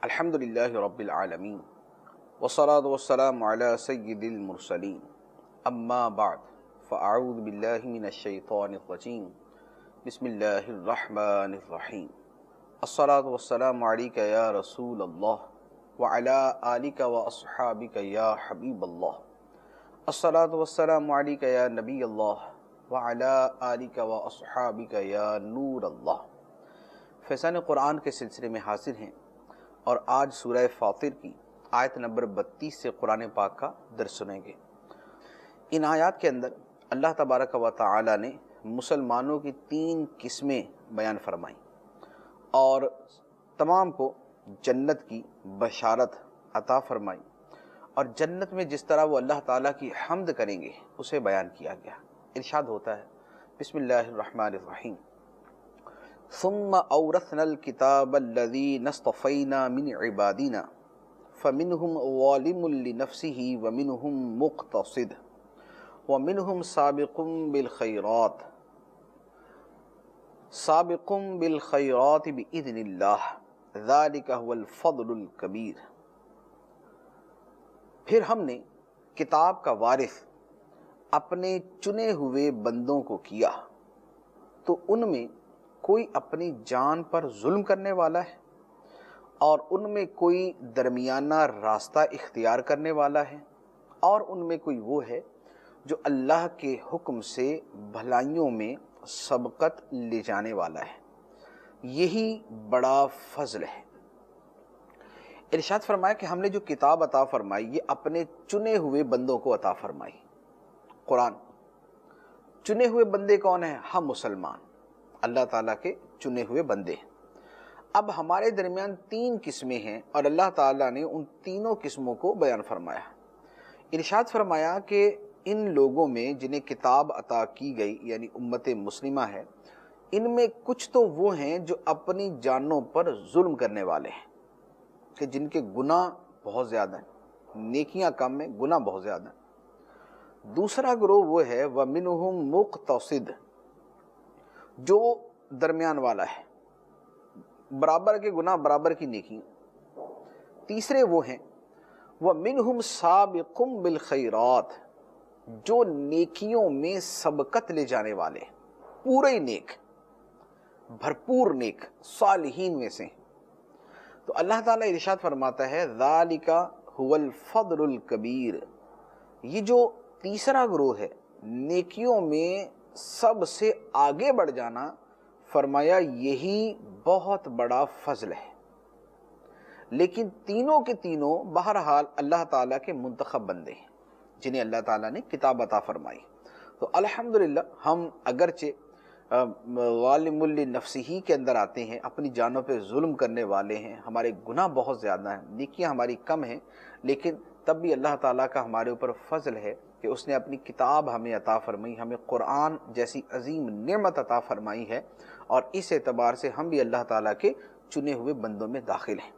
الحمد للہ رب العالمین والصلاة والسلام علی سید المرسلین اما بعد فاعوذ باللہ من الشیطان الرجیم بسم اللہ الرحمن الرحیم الصلاة والسلام علیک یا رسول اللہ وعلی آلک واصحابک یا حبیب اللہ الصلاة والسلام علیک یا نبی اللہ وعلی آلک واصحابک یا نور اللہ۔ فیضان قرآن کے سلسلے میں حاضر ہیں اور آج سورہ فاطر کی آیت نمبر 32 سے قرآن پاک کا درس سنیں گے۔ ان آیات کے اندر اللہ تبارک و تعالی نے مسلمانوں کی 3 قسمیں بیان فرمائیں اور تمام کو جنت کی بشارت عطا فرمائی، اور جنت میں جس طرح وہ اللہ تعالیٰ کی حمد کریں گے اسے بیان کیا گیا۔ ارشاد ہوتا ہے بسم اللہ الرحمن الرحیم ثم اورثنا الكتاب الذين اصطفينا من عبادنا فمنهم ظالم لنفسه ومنهم مقتصد ومنهم سابق بالخيرات بإذن الله ذلك هو الفضل الكبير۔ پھر ہم نے کتاب کا وارث اپنے چنے ہوئے بندوں کو کیا تو ان میں کوئی اپنی جان پر ظلم کرنے والا ہے اور ان میں کوئی درمیانہ راستہ اختیار کرنے والا ہے، اور ان میں کوئی وہ ہے جو اللہ کے حکم سے بھلائیوں میں سبقت لے جانے والا ہے۔ یہی بڑا فضل ہے۔ ارشاد فرمایا کہ ہم نے جو کتاب عطا فرمائی یہ اپنے چنے ہوئے بندوں کو عطا فرمائی۔ قرآن چنے ہوئے بندے کون ہیں؟ ہم مسلمان، اللہ تعالیٰ کے چنے ہوئے بندے۔ اب ہمارے درمیان 3 قسمیں ہیں اور اللہ تعالیٰ نے ان تینوں قسموں کو بیان فرمایا۔ ارشاد فرمایا کہ ان لوگوں میں جنہیں کتاب عطا کی گئی یعنی امت مسلمہ ہے، ان میں کچھ تو وہ ہیں جو اپنی جانوں پر ظلم کرنے والے ہیں، کہ جن کے گناہ بہت زیادہ ہیں، نیکیاں کم ہیں، گناہ بہت زیادہ ہیں۔ دوسرا گروہ وہ ہے وَمِنْهُمْ مُقْتَصِدٌ، جو درمیان والا ہے، برابر کے گناہ برابر کی نیکی۔ تیسرے وہ ہیں وَمِنْهُمْ سَابِقٌ بِالْخَيْرَاتِ، جو نیکیوں میں سبقت لے جانے والے، پورے نیک، بھرپور نیک، صالحین میں سے۔ تو اللہ تعالیٰ ارشاد فرماتا ہے ذَلِكَ هُوَ الْفَضْلُ الْكَبِيرُ، یہ جو تیسرا گروہ ہے نیکیوں میں سب سے آگے بڑھ جانا، فرمایا یہی بہت بڑا فضل ہے۔ لیکن تینوں کے تینوں بہرحال اللہ تعالیٰ کے منتخب بندے ہیں جنہیں اللہ تعالیٰ نے کتاب عطا فرمائی۔ تو الحمدللہ ہم اگرچہ ظالم لنفسہ کے اندر آتے ہیں، اپنی جانوں پہ ظلم کرنے والے ہیں، ہمارے گناہ بہت زیادہ ہیں، نیکیاں ہماری کم ہیں، لیکن تب بھی اللہ تعالیٰ کا ہمارے اوپر فضل ہے کہ اس نے اپنی کتاب ہمیں عطا فرمائی، ہمیں قرآن جیسی عظیم نعمت عطا فرمائی ہے، اور اس اعتبار سے ہم بھی اللہ تعالیٰ کے چنے ہوئے بندوں میں داخل ہیں۔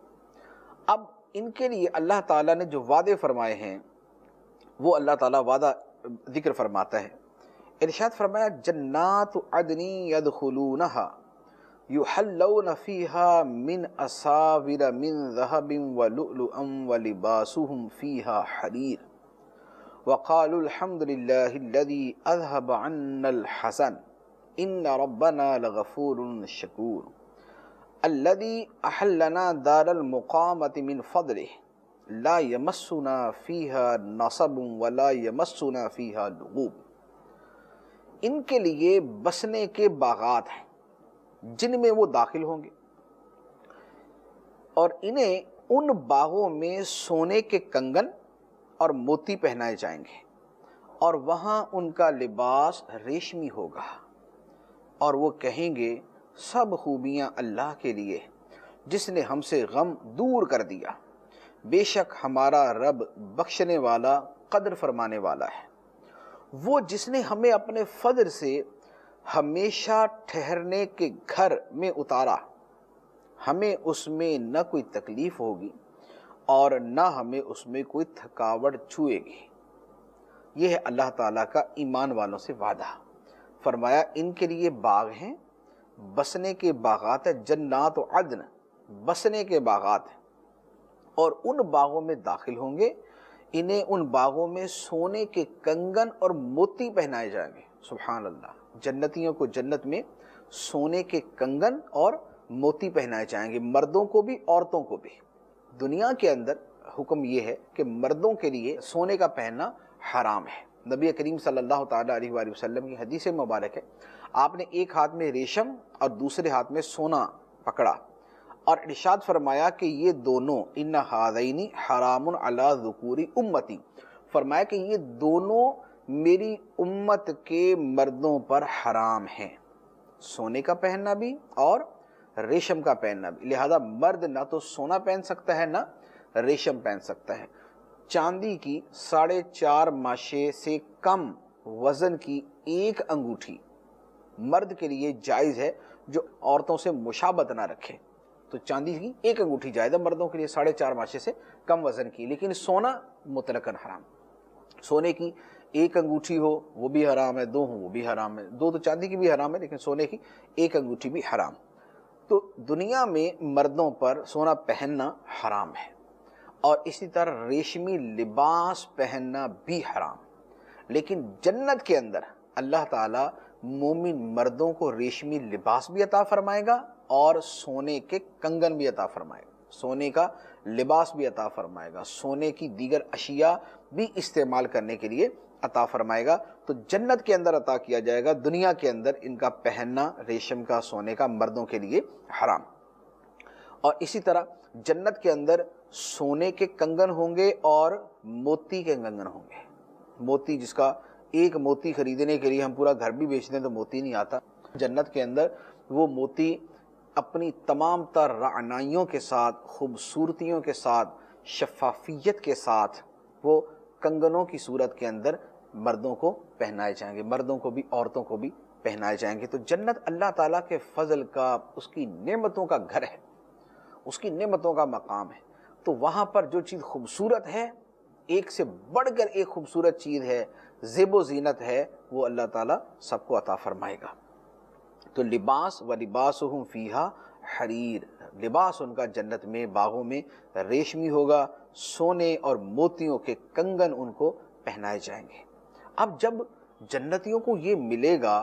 اب ان کے لیے اللہ تعالیٰ نے جو وعدے فرمائے ہیں وہ اللہ تعالیٰ وعدہ ذکر فرماتا ہے۔ ارشاد فرمایا جنات عدن يدخلونها يحلون فيها من أساور من ذهب ولؤلؤا ولباسهم فيها حرير وقالوا الحمد لله الذي أذهب عنا الحزن إن ربنا لغفور شكور الذي أحلنا دار المقامة من فضله لا يمسنا فيها نصب ولا يمسنا فيها لغوب۔ ان کے لیے بسنے کے باغات ہیں جن میں وہ داخل ہوں گے، اور انہیں ان باغوں میں سونے کے کنگن اور موتی پہنائے جائیں گے، اور وہاں ان کا لباس ریشمی ہوگا، اور وہ کہیں گے سب خوبیاں اللہ کے لیے جس نے ہم سے غم دور کر دیا، بے شک ہمارا رب بخشنے والا قدر فرمانے والا ہے۔ وہ جس نے ہمیں اپنے فضل سے ہمیشہ ٹھہرنے کے گھر میں اتارا، ہمیں اس میں نہ کوئی تکلیف ہوگی اور نہ ہمیں اس میں کوئی تھکاوٹ چھوئے گی۔ یہ ہے اللہ تعالیٰ کا ایمان والوں سے وعدہ۔ فرمایا ان کے لیے باغ ہیں، بسنے کے باغات ہیں، جنات و عدن، بسنے کے باغات ہیں، اور ان باغوں میں داخل ہوں گے، انہیں ان باغوں میں سونے کے کنگن اور موتی پہنائے جائیں گے۔ سبحان اللہ، جنتیوں کو جنت میں سونے کے کنگن اور موتی پہنائے جائیں گے، مردوں کو بھی عورتوں کو بھی۔ دنیا کے اندر حکم یہ ہے کہ مردوں کے لیے سونے کا پہننا حرام ہے۔ نبی کریم صلی اللہ تعالیٰ علیہ وآلہ وسلم کی حدیث مبارک ہے، آپ نے ایک ہاتھ میں ریشم اور دوسرے ہاتھ میں سونا پکڑا اور ارشاد فرمایا کہ یہ دونوں ان ہذین حرام علی ذکور امتی، فرمایا کہ یہ دونوں میری امت کے مردوں پر حرام ہیں، سونے کا پہننا بھی اور ریشم کا پہننا بھی۔ لہذا مرد نہ تو سونا پہن سکتا ہے نہ ریشم پہن سکتا ہے۔ چاندی کی 4.5 ماشے سے کم وزن کی ایک انگوٹھی مرد کے لیے جائز ہے جو عورتوں سے مشابہت نہ رکھے، تو چاندی کی ایک انگوٹھی جائز ہے مردوں کے لیے 4.5 ماشے سے کم وزن کی، لیکن سونا مطلقاً حرام۔ سونے کی ایک انگوٹھی ہو وہ بھی حرام ہے، 2 ہوں وہ بھی حرام ہے، 2 تو چاندی کی بھی حرام ہے لیکن سونے کی ایک انگوٹھی بھی حرام۔ تو دنیا میں مردوں پر سونا پہننا حرام ہے، اور اسی طرح ریشمی لباس پہننا بھی حرام۔ لیکن جنت کے اندر اللہ تعالیٰ مومن مردوں کو ریشمی لباس بھی عطا فرمائے گا اور سونے کے کنگن بھی عطا فرمائے گا، سونے کا لباس بھی عطا فرمائے گا، سونے کی دیگر اشیاء بھی استعمال کرنے کے لیے عطا فرمائے گا۔ تو جنت کے اندر عطا کیا جائے گا، دنیا کے اندر ان کا پہننا ریشم کا سونے کا مردوں کے لیے حرام۔ اور اسی طرح جنت کے اندر سونے کے کنگن ہوں گے اور موتی کے کنگن ہوں گے۔ موتی، جس کا ایک موتی خریدنے کے لیے ہم پورا گھر بھی بیچ دیں تو موتی نہیں آتا، جنت کے اندر وہ موتی اپنی تمام تر رعنائیوں کے ساتھ، خوبصورتیوں کے ساتھ، شفافیت کے ساتھ وہ کنگنوں کی صورت کے اندر مردوں کو پہنائے جائیں گے، مردوں کو بھی عورتوں کو بھی پہنائے جائیں گے۔ تو جنت اللہ تعالیٰ کے فضل کا، اس کی نعمتوں کا گھر ہے، اس کی نعمتوں کا مقام ہے۔ تو وہاں پر جو چیز خوبصورت ہے، ایک سے بڑھ کر ایک خوبصورت چیز ہے، زیب و زینت ہے، وہ اللہ تعالیٰ سب کو عطا فرمائے گا۔ تو لباس و لباسہم فیہا حریر، لباس ان کا جنت میں باغوں میں ریشمی ہوگا، سونے اور موتیوں کے کنگن ان کو پہنائے جائیں گے۔ اب جب جنتیوں کو یہ ملے گا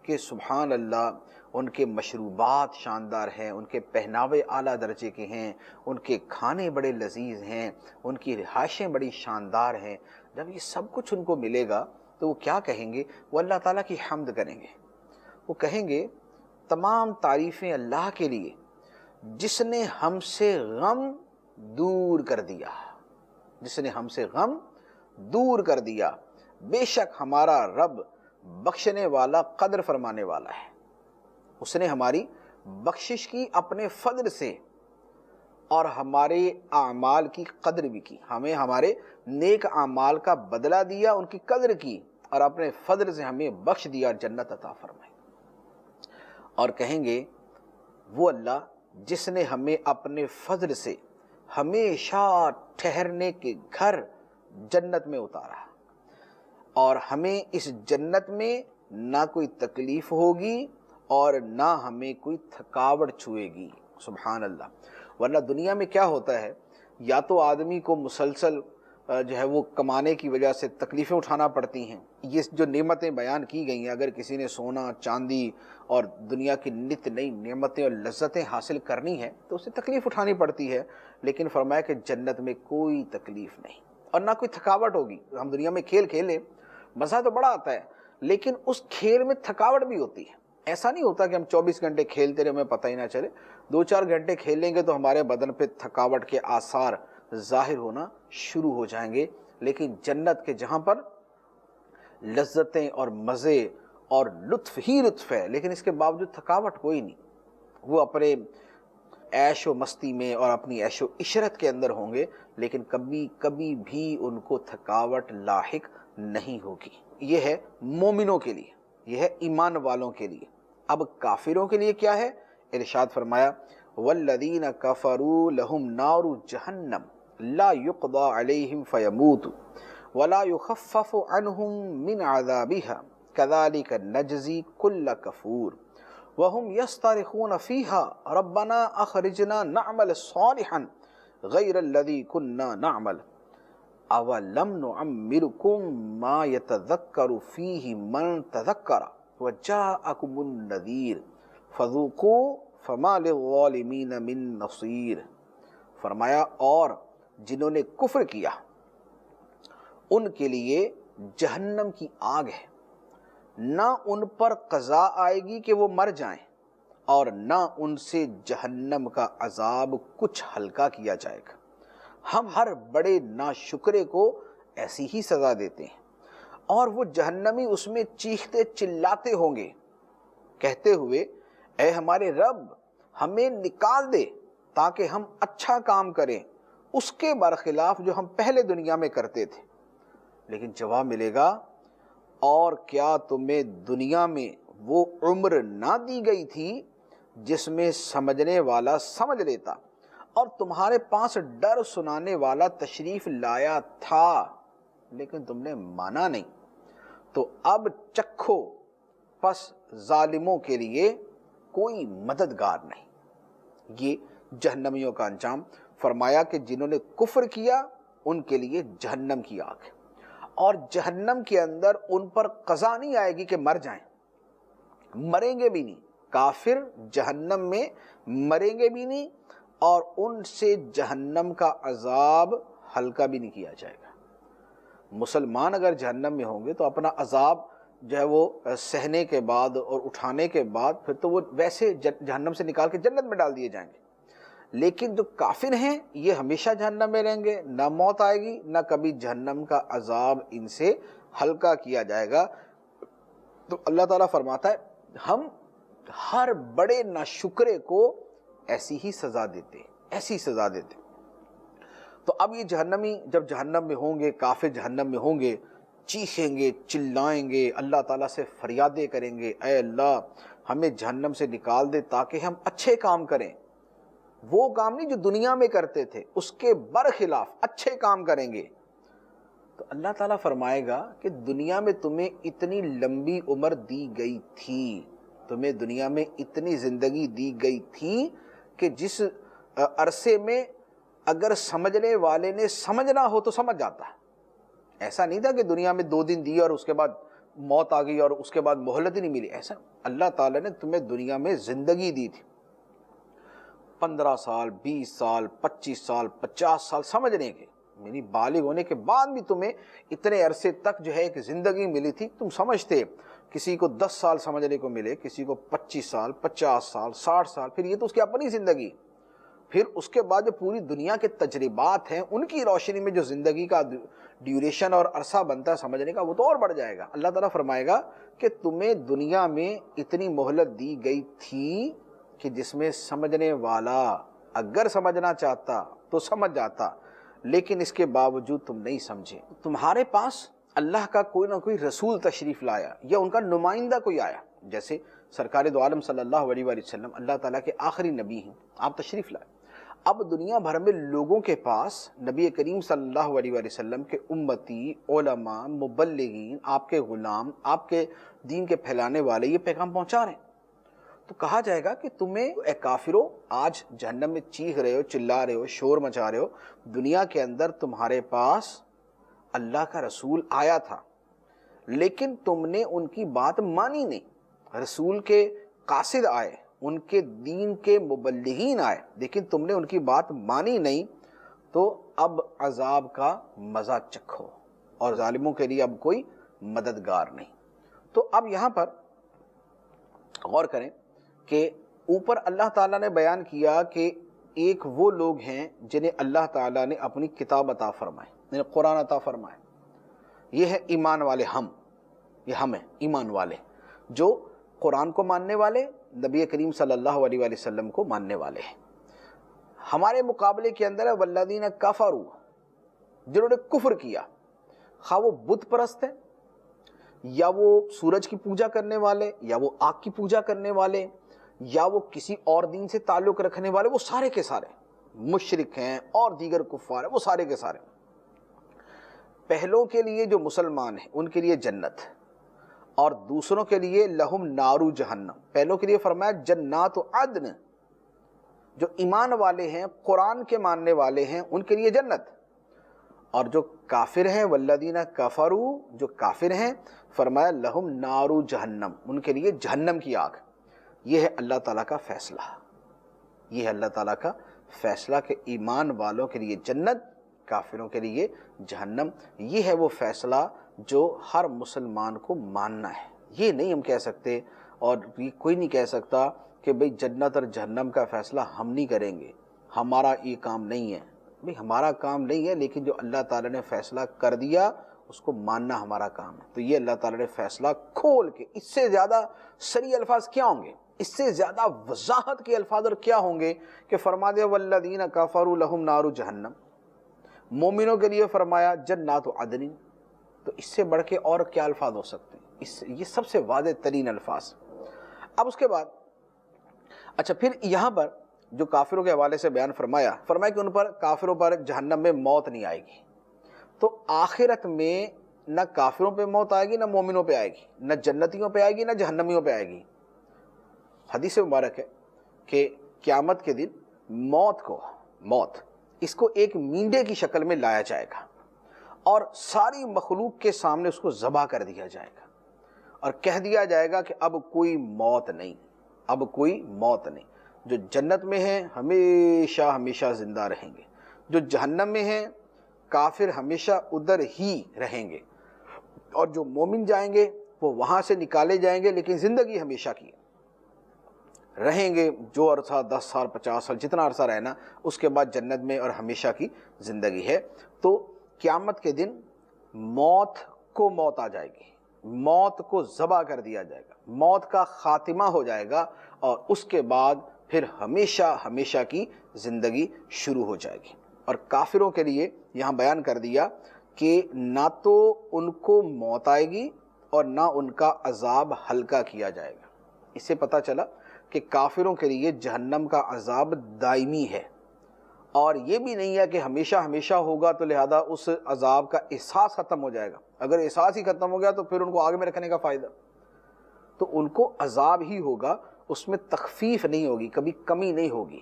کہ سبحان اللہ ان کے مشروبات شاندار ہیں، ان کے پہناوے اعلیٰ درجے کے ہیں، ان کے کھانے بڑے لذیذ ہیں، ان کی رہائشیں بڑی شاندار ہیں، جب یہ سب کچھ ان کو ملے گا تو وہ کیا کہیں گے؟ وہ اللہ تعالیٰ کی حمد کریں گے، وہ کہیں گے تمام تعریفیں اللہ کے لیے جس نے ہم سے غم دور کر دیا، جس نے ہم سے غم دور کر دیا، بے شک ہمارا رب بخشنے والا قدر فرمانے والا ہے، اس نے ہماری بخشش کی اپنے فضل سے اور ہمارے اعمال کی قدر بھی کی، ہمیں ہمارے نیک اعمال کا بدلہ دیا، ان کی قدر کی اور اپنے فضل سے ہمیں بخش دیا، جنت عطا فرمائی۔ اور کہیں گے وہ اللہ جس نے ہمیں اپنے فضل سے ہمیشہ ٹھہرنے کے گھر جنت میں اتارا، اور ہمیں اس جنت میں نہ کوئی تکلیف ہوگی اور نہ ہمیں کوئی تھکاوٹ چھوئے گی۔ سبحان اللہ، ورنہ دنیا میں کیا ہوتا ہے، یا تو آدمی کو مسلسل جو ہے وہ کمانے کی وجہ سے تکلیفیں اٹھانا پڑتی ہیں۔ یہ جو نعمتیں بیان کی گئی ہیں، اگر کسی نے سونا، چاندی اور دنیا کی نت نئی نعمتیں اور لذتیں حاصل کرنی ہیں تو اسے تکلیف اٹھانی پڑتی ہے، لیکن فرمایا کہ جنت میں کوئی تکلیف نہیں اور نہ کوئی تھکاوٹ ہوگی۔ ہم دنیا میں کھیل کھیلیں، مزہ تو بڑا آتا ہے، لیکن اس کھیل میں تھکاوٹ بھی ہوتی ہے۔ ایسا نہیں ہوتا کہ ہم 24 گھنٹے کھیلتے رہے ہمیں پتہ ہی نہ چلے، 2-4 گھنٹے کھیلیں گے تو ہمارے بدن پہ تھکاوٹ کے آثار ظاہر ہونا شروع ہو جائیں گے۔ لیکن جنت کے جہاں پر لذتیں اور مزے اور لطف ہی لطف ہے، لیکن اس کے باوجود تھکاوٹ کوئی نہیں، وہ اپنے عیش و مستی میں اور اپنی عیش و عشرت کے اندر ہوں گے، لیکن کبھی کبھی بھی ان کو تھکاوٹ لاحق نہیں ہوگی۔ یہ ہے مومنوں کے لیے، یہ ہے ایمان والوں کے لیے۔ اب کافروں کے لیے کیا ہے؟ ارشاد فرمایا والذین کفروا لہم نار جہنم لا یقضى علیہم فیموتوا ولا یخفف عنہم من عذابها کذلک نجزی کل کفور وهم یصطرخون فیہا ربنا اخرجنا نعمل صالحا غیر الذی کننا نعمل اولم نعمرکم ما یتذکر فیہ من تذکر وجاءکم النذیر فذوقوا فما للظالمین من نصیر۔ فرمایا اور جنہوں نے کفر کیا ان کے لیے جہنم کی آگ ہے، نہ ان پر قضا آئے گی کہ وہ مر جائیں اور نہ ان سے جہنم کا عذاب کچھ ہلکا کیا جائے گا۔ ہم ہر بڑے ناشکرے کو ایسی ہی سزا دیتے ہیں، اور وہ جہنمی اس میں چیختے چلاتے ہوں گے کہتے ہوئے اے ہمارے رب ہمیں نکال دے تاکہ ہم اچھا کام کریں اس کے برخلاف جو ہم پہلے دنیا میں کرتے تھے۔ لیکن جواب ملے گا اور کیا تمہیں دنیا میں وہ عمر نہ دی گئی تھی جس میں سمجھنے والا سمجھ لیتا اور تمہارے پاس ڈر سنانے والا تشریف لایا تھا، لیکن تم نے مانا نہیں، تو اب چکھو، پس ظالموں کے لیے کوئی مددگار نہیں۔ یہ جہنمیوں کا انجام۔ فرمایا کہ جنہوں نے کفر کیا ان کے لیے جہنم کی آگ ہے، اور جہنم کے اندر ان پر قضا نہیں آئے گی کہ مر جائیں، مریں گے بھی نہیں۔ کافر جہنم میں مریں گے بھی نہیں اور ان سے جہنم کا عذاب ہلکا بھی نہیں کیا جائے گا۔ مسلمان اگر جہنم میں ہوں گے تو اپنا عذاب جو ہے وہ سہنے کے بعد اور اٹھانے کے بعد پھر تو وہ ویسے جہنم سے نکال کے جنت میں ڈال دیے جائیں گے، لیکن جو کافر ہیں یہ ہمیشہ جہنم میں رہیں گے، نہ موت آئے گی نہ کبھی جہنم کا عذاب ان سے ہلکا کیا جائے گا۔ تو اللہ تعالیٰ فرماتا ہے ہم ہر بڑے ناشکرے کو ایسی ہی سزا دیتے، ایسی سزا دیتے۔ تو اب یہ جہنمی جب جہنم میں ہوں گے، کافر جہنم میں ہوں گے، چیخیں گے، چلائیں گے، اللہ تعالیٰ سے فریادیں کریں گے اے اللہ ہمیں جہنم سے نکال دے تاکہ ہم اچھے کام کریں، وہ کام نہیں جو دنیا میں کرتے تھے، اس کے برخلاف اچھے کام کریں گے۔ تو اللہ تعالیٰ فرمائے گا کہ دنیا میں تمہیں اتنی لمبی عمر دی گئی تھی، تمہیں دنیا میں اتنی زندگی دی گئی تھی کہ جس عرصے میں اگر سمجھنے والے نے سمجھنا ہو تو سمجھ جاتا ہے۔ ایسا نہیں تھا کہ دنیا میں 2 دن دی اور اس کے بعد موت آ گئی اور اس کے بعد مہلت ہی نہیں ملی، ایسا اللہ تعالیٰ نے تمہیں دنیا میں زندگی دی تھی، 15 سال 20 سال 25 سال 50 سال سمجھنے کے، یعنی بالغ ہونے کے بعد بھی تمہیں اتنے عرصے تک جو ہے ایک زندگی ملی تھی۔ تم سمجھتے کسی کو 10 سال سمجھنے کو ملے، کسی کو 25 سال 50 سال 60 سال، پھر یہ تو اس کی اپنی زندگی، پھر اس کے بعد جو پوری دنیا کے تجربات ہیں ان کی روشنی میں جو زندگی کا ڈیوریشن اور عرصہ بنتا ہے سمجھنے کا وہ تو اور بڑھ جائے گا۔ اللہ تعالیٰ فرمائے گا کہ تمہیں دنیا میں اتنی مہلت دی گئی تھی کہ جس میں سمجھنے والا اگر سمجھنا چاہتا تو سمجھ جاتا، لیکن اس کے باوجود تم نہیں سمجھے۔ تمہارے پاس اللہ کا کوئی نہ کوئی رسول تشریف لایا یا ان کا نمائندہ کوئی آیا، جیسے سرکار دو عالم صلی اللہ علیہ وآلہ وسلم اللہ تعالیٰ کے آخری نبی ہیں، آپ تشریف لائے۔ اب دنیا بھر میں لوگوں کے پاس نبی کریم صلی اللہ علیہ وآلہ وسلم کے امتی، علماء، مبلغین، آپ کے غلام، آپ کے دین کے پھیلانے والے یہ پیغام پہنچا رہے ہیں۔ تو کہا جائے گا کہ تمہیں اے کافرو آج جہنم میں چیخ رہے ہو، چلا رہے ہو، شور مچا رہے ہو، دنیا کے اندر تمہارے پاس اللہ کا رسول آیا تھا لیکن تم نے ان کی بات مانی نہیں۔ رسول کے قاصد آئے، ان کے دین کے مبلغین آئے، لیکن تم نے ان کی بات مانی نہیں، تو اب عذاب کا مزہ چکھو اور ظالموں کے لیے اب کوئی مددگار نہیں۔ تو اب یہاں پر غور کریں کہ اوپر اللہ تعالیٰ نے بیان کیا کہ ایک وہ لوگ ہیں جنہیں اللہ تعالیٰ نے اپنی کتاب عطا فرمائے، یعنی قرآن عطا فرمائے، یہ ہے ایمان والے، یہ ہم ہیں ایمان والے جو قرآن کو ماننے والے، نبی کریم صلی اللہ علیہ وآلہ وسلم کو ماننے والے ہیں۔ ہمارے مقابلے کے اندر ہے والذین کفروا، جنہوں نے کفر کیا، خواہ وہ بت پرست ہیں یا وہ سورج کی پوجا کرنے والے یا وہ آگ کی پوجا کرنے والے یا وہ کسی اور دین سے تعلق رکھنے والے، وہ سارے کے سارے مشرک ہیں اور دیگر کفار ہیں، وہ سارے کے سارے۔ پہلوں کے لیے جو مسلمان ہیں ان کے لیے جنت، اور دوسروں کے لیے لہم نارو جہنم۔ پہلوں کے لیے فرمایا جنات عدن، جو ایمان والے ہیں، قرآن کے ماننے والے ہیں، ان کے لیے جنت، اور جو کافر ہیں والذین کفروا، جو کافر ہیں، فرمایا لہم نار جہنم، ان کے لیے جہنم کی آگ۔ یہ ہے اللہ تعالیٰ کا فیصلہ، یہ ہے اللہ تعالیٰ کا فیصلہ کہ ایمان والوں کے لیے جنت، کافروں کے لیے جہنم۔ یہ ہے وہ فیصلہ جو ہر مسلمان کو ماننا ہے۔ یہ نہیں ہم کہہ سکتے، اور یہ کوئی نہیں کہہ سکتا کہ بھئی جنت اور جہنم کا فیصلہ ہم نہیں کریں گے، ہمارا یہ کام نہیں ہے۔ بھئی ہمارا کام نہیں ہے، لیکن جو اللہ تعالیٰ نے فیصلہ کر دیا اس کو ماننا ہمارا کام ہے۔ تو یہ اللہ تعالیٰ نے فیصلہ کھول کے، اس سے زیادہ صریح الفاظ کیا ہوں گے، اس سے زیادہ وضاحت کے الفاظ اور کیا ہوں گے کہ فرما دیا والذین کفروا لہم نار جہنم، مومنوں کے لیے فرمایا جنات عدن۔ تو اس سے بڑھ کے اور کیا الفاظ ہو سکتے ہیں؟ یہ سب سے واضح ترین الفاظ۔ اب اس کے بعد اچھا پھر یہاں پر جو کافروں کے حوالے سے بیان فرمایا کہ ان پر، کافروں پر جہنم میں موت نہیں آئے گی۔ تو آخرت میں نہ کافروں پہ موت آئے گی، نہ مومنوں پہ آئے گی، نہ جنتیوں پہ آئے گی، نہ جہنمیوں پہ آئے گی۔ حدیث مبارک ہے کہ قیامت کے دن موت اس کو ایک مینڈے کی شکل میں لایا جائے گا اور ساری مخلوق کے سامنے اس کو ذبح کر دیا جائے گا اور کہہ دیا جائے گا کہ اب کوئی موت نہیں، اب کوئی موت نہیں۔ جو جنت میں ہیں ہمیشہ ہمیشہ زندہ رہیں گے، جو جہنم میں ہیں کافر ہمیشہ ادھر ہی رہیں گے، اور جو مومن جائیں گے وہ وہاں سے نکالے جائیں گے، لیکن زندگی ہمیشہ کی رہیں گے، جو عرصہ 10 سال 50 سال جتنا عرصہ رہنا، اس کے بعد جنت میں اور ہمیشہ کی زندگی ہے۔ تو قیامت کے دن موت کو موت آ جائے گی، موت کو ذبح کر دیا جائے گا، موت کا خاتمہ ہو جائے گا، اور اس کے بعد پھر ہمیشہ ہمیشہ کی زندگی شروع ہو جائے گی۔ اور کافروں کے لیے یہاں بیان کر دیا کہ نہ تو ان کو موت آئے گی اور نہ ان کا عذاب ہلکا کیا جائے گا۔ اس سے پتہ چلا کہ کافروں کے لیے جہنم کا عذاب دائمی ہے، اور یہ بھی نہیں ہے کہ ہمیشہ ہمیشہ ہوگا تو لہذا اس عذاب کا احساس ختم ہو جائے گا۔ اگر احساس ہی ختم ہو گیا تو پھر ان کو آگے میں رکھنے کا فائدہ؟ تو ان کو عذاب ہی ہوگا، اس میں تخفیف نہیں ہوگی، کبھی کمی نہیں ہوگی،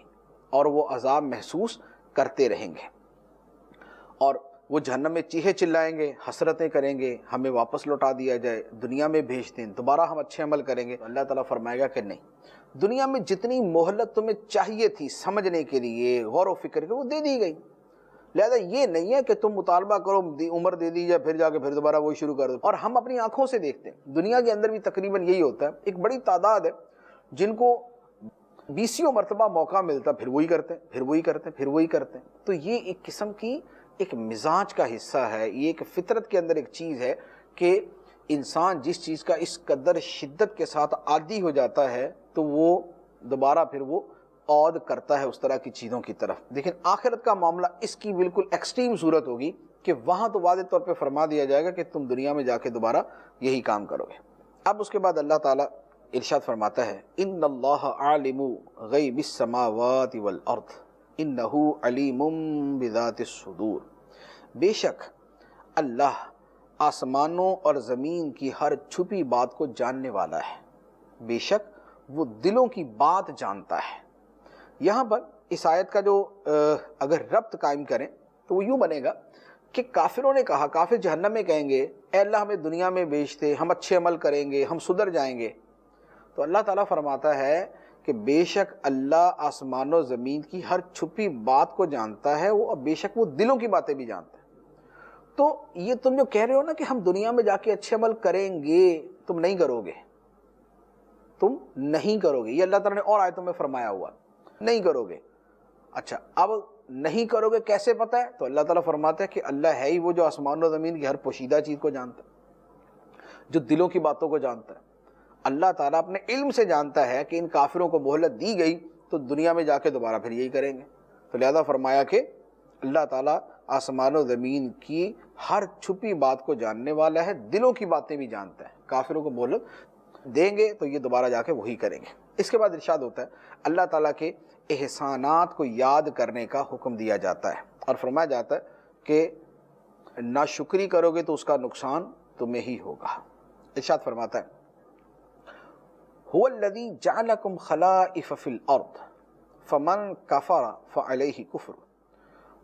اور وہ عذاب محسوس کرتے رہیں گے، اور وہ جہنم میں چیخے چلائیں گے، حسرتیں کریں گے، ہمیں واپس لوٹا دیا جائے، دنیا میں بھیج دیں، دوبارہ ہم اچھے عمل کریں گے۔ اللہ تعالیٰ فرمائے گا کہ نہیں، دنیا میں جتنی مہلت تمہیں چاہیے تھی سمجھنے کے لیے، غور و فکر کے، وہ دے دی گئی۔ لہذا یہ نہیں ہے کہ تم مطالبہ کرو، عمر دے دی جائے، پھر جا کے پھر دوبارہ وہی شروع کر دو۔ اور ہم اپنی آنکھوں سے دیکھتے ہیں، دنیا کے اندر بھی تقریباً یہی ہوتا ہے، ایک بڑی تعداد ہے جن کو 20 مرتبہ موقع ملتا پھر وہی کرتے ہیں، پھر وہی کرتے ہیں، پھر وہی کرتے ہیں۔ تو یہ ایک قسم کی ایک مزاج کا حصہ ہے، یہ ایک فطرت کے اندر ایک چیز ہے کہ انسان جس چیز کا اس قدر شدت کے ساتھ عادی ہو جاتا ہے تو وہ دوبارہ پھر وہ عود کرتا ہے اس طرح کی چیزوں کی طرف۔ لیکن آخرت کا معاملہ اس کی بالکل ایکسٹریم صورت ہوگی کہ وہاں تو واضح طور پہ فرما دیا جائے گا کہ تم دنیا میں جا کے دوبارہ یہی کام کرو گے۔ اب اس کے بعد اللہ تعالیٰ ارشاد فرماتا ہے ان اللہ عالم غیب السماوات والارض انہ علیم بذات الصدور، بے شک اللہ آسمانوں اور زمین کی ہر چھپی بات کو جاننے والا ہے، بے شک وہ دلوں کی بات جانتا ہے۔ یہاں پر اس آیت کا جو اگر ربط قائم کریں تو وہ یوں بنے گا کہ کافروں نے کہا، کافر جہنم میں کہیں گے اے اللہ ہمیں دنیا میں بھیج دے، ہم اچھے عمل کریں گے، ہم سدھر جائیں گے۔ تو اللہ تعالیٰ فرماتا ہے کہ بے شک اللہ آسمان و زمین کی ہر چھپی بات کو جانتا ہے، وہ بے شک وہ دلوں کی باتیں بھی جانتا ہے۔ تو یہ تم جو کہہ رہے ہو نا کہ ہم دنیا میں جا کے اچھے عمل کریں گے، تم نہیں کرو گے، تم نہیں کرو گے، یہ اللہ تعالیٰ نے اور آیتوں میں فرمایا ہوا، نہیں کرو گے۔ اچھا اب نہیں کرو گے کیسے پتہ ہے؟ تو اللہ تعالیٰ فرماتا ہے کہ اللہ ہے ہی وہ جو آسمان و زمین کی ہر پوشیدہ چیز کو جانتا ہے، جو دلوں کی باتوں کو جانتا ہے۔ اللہ تعالیٰ اپنے علم سے جانتا ہے کہ ان کافروں کو مہلت دی گئی تو دنیا میں جا کے دوبارہ پھر یہی کریں گے، تو لہذا فرمایا کہ اللہ تعالیٰ آسمان و زمین کی ہر چھپی بات کو جاننے والا ہے، دلوں کی باتیں بھی جانتا ہے۔ کافروں کو مہلت دیں گے تو یہ دوبارہ جا کے وہی کریں گے۔ اس کے بعد ارشاد ہوتا ہے اللہ تعالیٰ کے احسانات کو یاد کرنے کا حکم دیا جاتا ہے، اور فرمایا جاتا ہے کہ ناشکری کرو گے تو اس کا نقصان تمہیں ہی ہوگا۔ ارشاد فرماتا ہے هو الذی جعلکم خلائف فی الارض فمن کفر فعلیہ کفر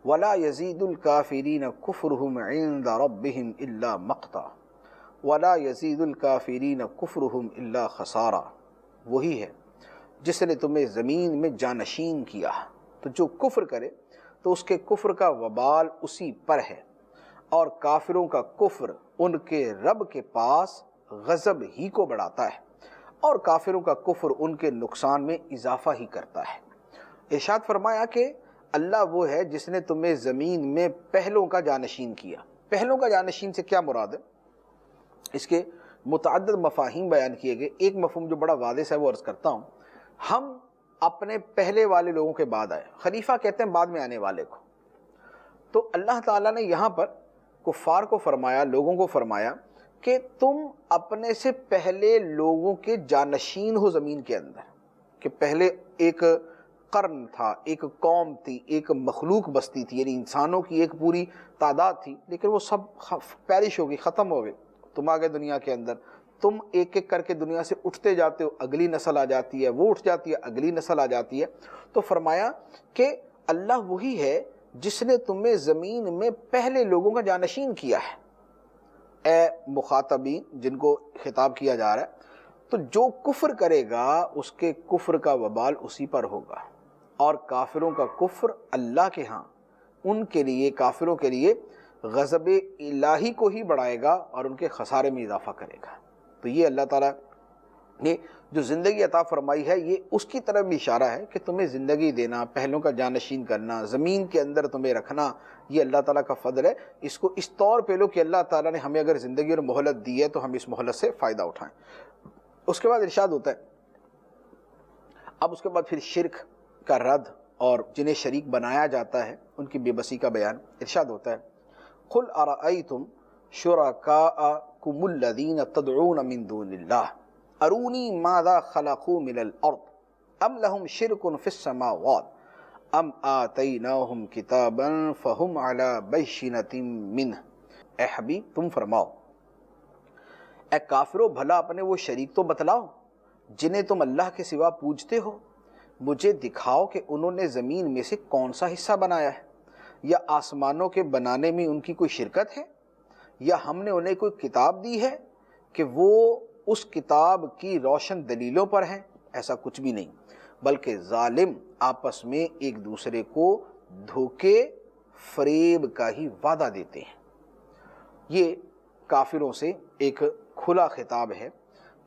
ولا یزید الکافرین کفرہم عند ربہم الا مقتا ولا یزید الکافرین کفرہم الا خسارا۔ وہی ہے جس نے تمہیں زمین میں جانشین کیا، تو جو کفر کرے تو اس کے کفر کا وبال اسی پر ہے، اور کافروں کا کفر ان کے رب کے پاس غضب ہی کو بڑھاتا ہے، اور کافروں کا کفر ان کے نقصان میں اضافہ ہی کرتا ہے۔ ارشاد فرمایا کہ اللہ وہ ہے جس نے تمہیں زمین میں پہلوں کا جانشین کیا۔ پہلوں کا جانشین سے کیا مراد ہے؟ اس کے متعدد مفاہیم بیان کیے گئے۔ ایک مفہوم جو بڑا واضح ہے وہ عرض کرتا ہوں، ہم اپنے پہلے والے لوگوں کے بعد آئے، خلیفہ کہتے ہیں بعد میں آنے والے کو۔ تو اللہ تعالیٰ نے یہاں پر کفار کو فرمایا، لوگوں کو فرمایا کہ تم اپنے سے پہلے لوگوں کے جانشین ہو زمین کے اندر، کہ پہلے ایک قرن تھا، ایک قوم تھی، ایک مخلوق بستی تھی، یعنی انسانوں کی ایک پوری تعداد تھی، لیکن وہ سب پیرش ہو گئی، ختم ہو گئے۔ تم آ گئے دنیا کے اندر، تم ایک ایک کر کے دنیا سے اٹھتے جاتے ہو، اگلی نسل آ جاتی ہے، وہ اٹھ جاتی ہے، اگلی نسل آ جاتی ہے۔ تو فرمایا کہ اللہ وہی ہے جس نے تمہیں زمین میں پہلے لوگوں کا جانشین کیا ہے۔ اے مخاطبین جن کو خطاب کیا جا رہا ہے، تو جو کفر کرے گا اس کے کفر کا وبال اسی پر ہوگا، اور کافروں کا کفر اللہ کے ہاں ان کے لیے، کافروں کے لیے غضب الہی کو ہی بڑھائے گا اور ان کے خسارے میں اضافہ کرے گا۔ تو یہ اللہ تعالیٰ نے جو زندگی عطا فرمائی ہے، یہ اس کی طرف بھی اشارہ ہے کہ تمہیں زندگی دینا، پہلوں کا جانشین کرنا، زمین کے اندر تمہیں رکھنا، یہ اللہ تعالیٰ کا فضل ہے۔ اس کو اس طور پہ لو کہ اللہ تعالیٰ نے ہمیں اگر زندگی اور مہلت دی ہے تو ہم اس مہلت سے فائدہ اٹھائیں۔ اس کے بعد ارشاد ہوتا ہے، اب اس کے بعد پھر شرک کا رد اور جنہیں شریک بنایا جاتا ہے ان کی بے بسی کا بیان۔ ارشاد ہوتا ہے، قل ارأیتم شرکاءکم الذین تدعون من دون اللہ ارونی ماذا خلقوا من الارض ام لهم شرک فی السماوات ام آتیناہم کتابا فہم علی بینۃ منہ۔ اے حبیب تم فرماؤ، اے کافرو بھلا اپنے وہ شریک تو بتلاؤ جنہیں تم اللہ کے سوا پوجتے ہو، مجھے دکھاؤ کہ انہوں نے زمین میں سے کون سا حصہ بنایا ہے، یا آسمانوں کے بنانے میں ان کی کوئی شرکت ہے، یا ہم نے انہیں کوئی کتاب دی ہے کہ وہ اس کتاب کی روشن دلیلوں پر ہیں۔ ایسا کچھ بھی نہیں، بلکہ ظالم آپس میں ایک دوسرے کو دھوکے فریب کا ہی وعدہ دیتے ہیں۔ یہ کافروں سے ایک کھلا خطاب ہے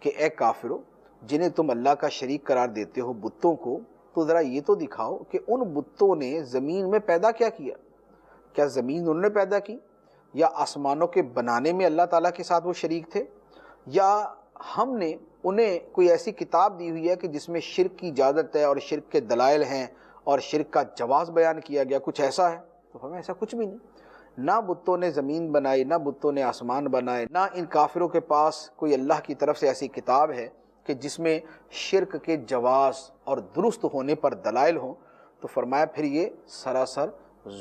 کہ اے کافروں جنہیں تم اللہ کا شریک قرار دیتے ہو بتوں کو، تو ذرا یہ تو دکھاؤ کہ ان بتوں نے زمین میں پیدا کیا کیا؟ کیا زمین انہوں نے پیدا کی، یا آسمانوں کے بنانے میں اللہ تعالیٰ کے ساتھ وہ شریک تھے، یا ہم نے انہیں کوئی ایسی کتاب دی ہوئی ہے کہ جس میں شرک کی اجازت ہے اور شرک کے دلائل ہیں اور شرک کا جواز بیان کیا گیا، کچھ ایسا ہے؟ تو ہمیں ایسا کچھ بھی نہیں۔ نہ بتوں نے زمین بنائی، نہ بتوں نے آسمان بنائے، نہ ان کافروں کے پاس کوئی اللہ کی طرف سے ایسی کتاب ہے کہ جس میں شرک کے جواز اور درست ہونے پر دلائل ہوں۔ تو فرمایا پھر یہ سراسر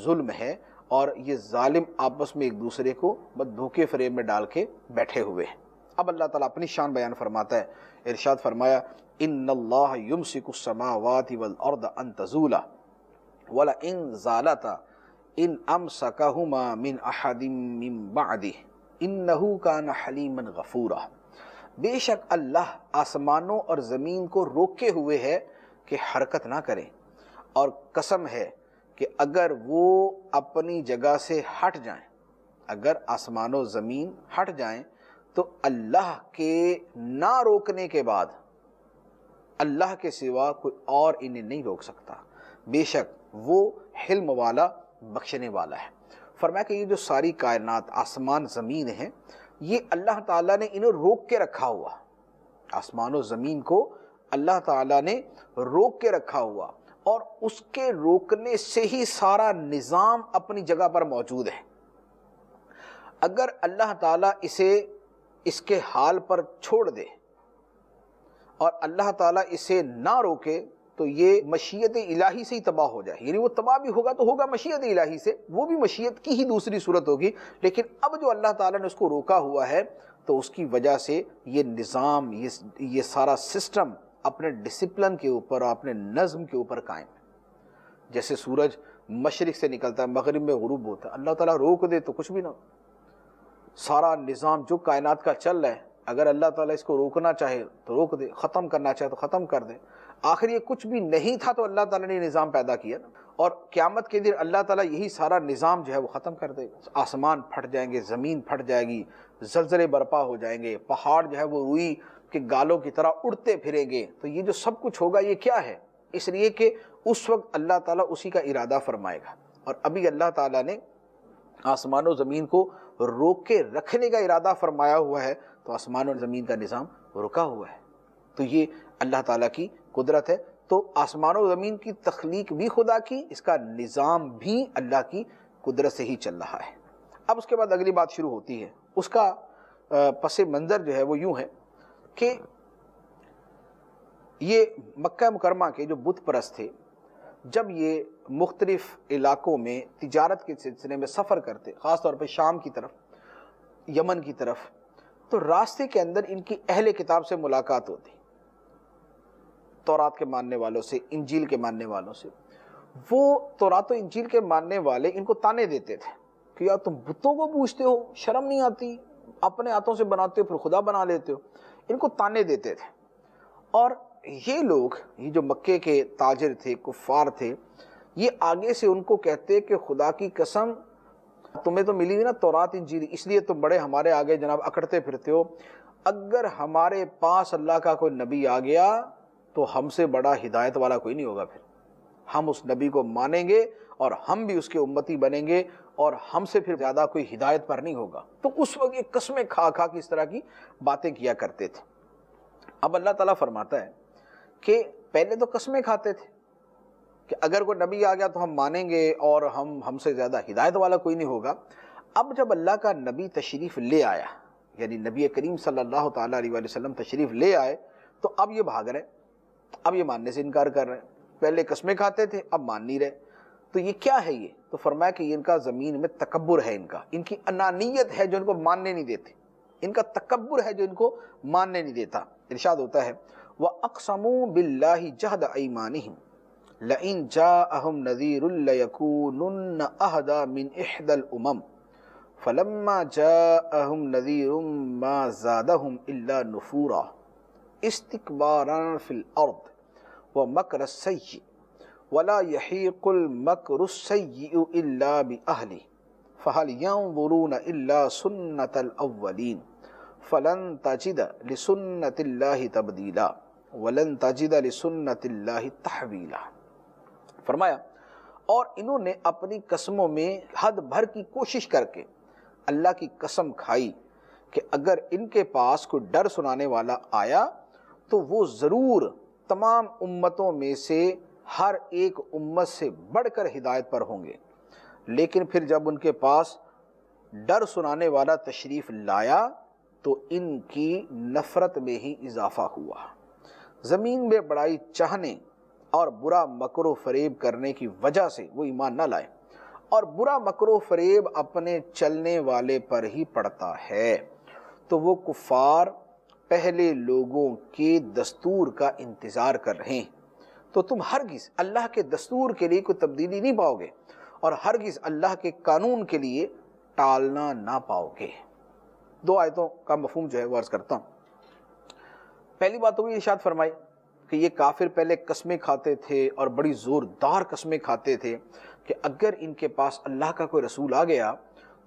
ظلم ہے، اور یہ ظالم آپس میں ایک دوسرے کو دھوکے فریب میں ڈال کے بیٹھے ہوئے ہیں۔ اب اللہ تعالیٰ اپنی شان بیان فرماتا ہے۔ ارشاد فرمایا، ان اللہ یمسک السماوات والارض ان تزولا ولئن زالتا ان امسکہما من احد من بعدہ انہ کان حلیما غفورا۔ بے شک اللہ آسمانوں اور زمین کو روکے ہوئے ہے کہ حرکت نہ کریں، اور قسم ہے کہ اگر وہ اپنی جگہ سے ہٹ جائیں، اگر آسمان و زمین ہٹ جائیں تو اللہ کے نہ روکنے کے بعد اللہ کے سوا کوئی اور انہیں نہیں روک سکتا، بے شک وہ حلم والا بخشنے والا ہے۔ فرمایا کہ یہ جو ساری کائنات آسمان زمین ہیں، یہ اللہ تعالیٰ نے انہیں روک کے رکھا ہوا، آسمان و زمین کو اللہ تعالیٰ نے روک کے رکھا ہوا، اور اس کے روکنے سے ہی سارا نظام اپنی جگہ پر موجود ہے۔ اگر اللہ تعالیٰ اسے اس کے حال پر چھوڑ دے اور اللہ تعالیٰ اسے نہ روکے تو یہ مشیت الہی سے ہی تباہ ہو جائے، یعنی وہ تباہ بھی ہوگا تو ہوگا مشیت الہی سے، وہ بھی مشیت کی ہی دوسری صورت ہوگی۔ لیکن اب جو اللہ تعالیٰ نے اس کو روکا ہوا ہے تو اس کی وجہ سے یہ نظام، یہ سارا سسٹم اپنے ڈسپلن کے اوپر اور اپنے نظم کے اوپر قائم ہے۔ جیسے سورج مشرق سے نکلتا ہے مغرب میں غروب ہوتا ہے، اللہ تعالیٰ روک دے تو کچھ بھی نہ ہو۔ سارا نظام جو کائنات کا چل رہا ہے، اگر اللہ تعالیٰ اس کو روکنا چاہے تو روک دے، ختم کرنا چاہے تو ختم کر دے۔ آخر یہ کچھ بھی نہیں تھا تو اللہ تعالیٰ نے یہ نظام پیدا کیا نا، اور قیامت کے دن اللہ تعالیٰ یہی سارا نظام جو ہے وہ ختم کر دے گا۔ آسمان پھٹ جائیں گے، زمین پھٹ جائے گی، زلزلے برپا ہو جائیں گے، پہاڑ جو ہے وہ روئی کے گالوں کی طرح اڑتے پھریں گے۔ تو یہ جو سب کچھ ہوگا یہ کیا ہے؟ اس لیے کہ اس وقت اللہ تعالیٰ اسی کا ارادہ فرمائے گا، اور ابھی اللہ تعالیٰ نے آسمان و زمین کو روک کے رکھنے کا ارادہ فرمایا ہوا ہے، تو آسمان اور زمین کا نظام رکا ہوا ہے۔ تو یہ اللہ تعالیٰ کی قدرت ہے۔ تو آسمان و زمین کی تخلیق بھی خدا کی، اس کا نظام بھی اللہ کی قدرت سے ہی چل رہا ہے۔ اب اس کے بعد اگلی بات شروع ہوتی ہے، اس کا پس منظر جو ہے وہ یوں ہے کہ یہ مکہ مکرمہ کے جو بت پرست تھے، جب یہ مختلف علاقوں میں تجارت کے سلسلے میں سفر کرتے، خاص طور پہ شام کی طرف، یمن کی طرف، تو راستے کے اندر ان کی اہل کتاب سے ملاقات ہوتی، تورات کے ماننے والوں سے، انجیل کے ماننے والوں سے۔ وہ تورات و انجیل کے ماننے والے ان کو تانے دیتے تھے کہ یار تم بتوں کو پوجتے ہو، شرم نہیں آتی، اپنے ہاتھوں سے بناتے ہو پھر خدا بنا لیتے ہو۔ ان کو تانے دیتے تھے، اور یہ لوگ، یہ جو مکے کے تاجر تھے، کفار تھے، یہ آگے سے ان کو کہتے کہ خدا کی قسم تمہیں تو ملی ہوئی نا تورات انجیل، اس لیے تم بڑے ہمارے آگے جناب اکڑتے پھرتے ہو، اگر ہمارے پاس اللہ کا کوئی نبی آ گیا تو ہم سے بڑا ہدایت والا کوئی نہیں ہوگا، پھر ہم اس نبی کو مانیں گے اور ہم بھی اس کے امتی بنیں گے، اور ہم سے پھر زیادہ کوئی ہدایت پر نہیں ہوگا۔ تو اس وقت یہ قسمیں کھا کھا کے اس طرح کی باتیں کیا کرتے تھے۔ اب اللہ تعالیٰ فرماتا ہے کہ پہلے تو قسمیں کھاتے تھے کہ اگر کوئی نبی آ گیا تو ہم مانیں گے اور ہم سے زیادہ ہدایت والا کوئی نہیں ہوگا۔ اب جب اللہ کا نبی تشریف لے آیا، یعنی نبی کریم صلی اللہ تعالیٰ علیہ وسلم تشریف لے آئے، تو اب یہ بھاگ رہے، اب یہ ماننے سے انکار کر رہے ہیں۔ پہلے قسمیں کھاتے تھے، اب مان نہیں رہے۔ تو یہ کیا ہے؟ یہ تو فرمایا کہ ان کا زمین میں تکبر ہے، ان کی انانیت ہے جو ان کو ماننے نہیں دیتے، ان کا تکبر ہے جو ان کو ماننے نہیں دیتا۔ ارشاد ہوتا ہے وَأَقْسَمُوا بِاللَّهِ جَهْدَ أَيْمَانِهِمْ لَئِن جَاءَهُمْ نَذِيرٌ لَيَكُونُنَّ أَهْدَىٰ مِنْ إِحْدَى الْأُمَمِ فَلَمَّا جَاءَهُمْ نَذِيرٌ مَا زَادَهُمْ إِلَّا نُفُورًا اسْتِكْبَارًا فِي الْأَرْضِ وَمَكْرَ السَّيِّئِ وَلَا يَحِيقُ الْمَكْرُ السَّيِّئُ إِلَّا بِأَهْلِهِ فَهَلْ يَنظُرُونَ إِلَّا سُنَّةَ الْأَوَّلِينَ فَلَن تَجِدَ لِسُنَّةِ اللَّهِ تَبْدِيلًا وَلَن تَجِدَ لِسُنَّةِ اللَّهِ تَحْوِيلًا۔ فرمایا اور انہوں نے اپنی قسموں میں حد بھر کی کوشش کر کے اللہ کی قسم کھائی کہ اگر ان کے پاس کوئی ڈر سنانے والا آیا تو وہ ضرور تمام امتوں میں سے ہر ایک امت سے بڑھ کر ہدایت پر ہوں گے، لیکن پھر جب ان کے پاس ڈر سنانے والا تشریف لایا تو ان کی نفرت میں ہی اضافہ ہوا۔ زمین میں بڑائی چاہنے اور برا مکر و فریب کرنے کی وجہ سے وہ ایمان نہ لائے، اور برا مکر و فریب اپنے چلنے والے پر ہی پڑتا ہے، تو وہ کفار پہلے لوگوں کے دستور کا انتظار کر رہے ہیں۔ تو تم ہرگز اللہ کے دستور کے لیے کوئی تبدیلی نہیں پاؤ گے، اور ہرگز اللہ کے قانون کے لیے ٹالنا نہ پاؤ گے۔ دو آیتوں کا مفہوم جو ہے وہ عرض کرتا ہوں۔ پہلی بات تو یہ ارشاد فرمائی کہ یہ کافر پہلے قسمیں کھاتے تھے اور بڑی زوردار قسمیں کھاتے تھے کہ اگر ان کے پاس اللہ کا کوئی رسول آ گیا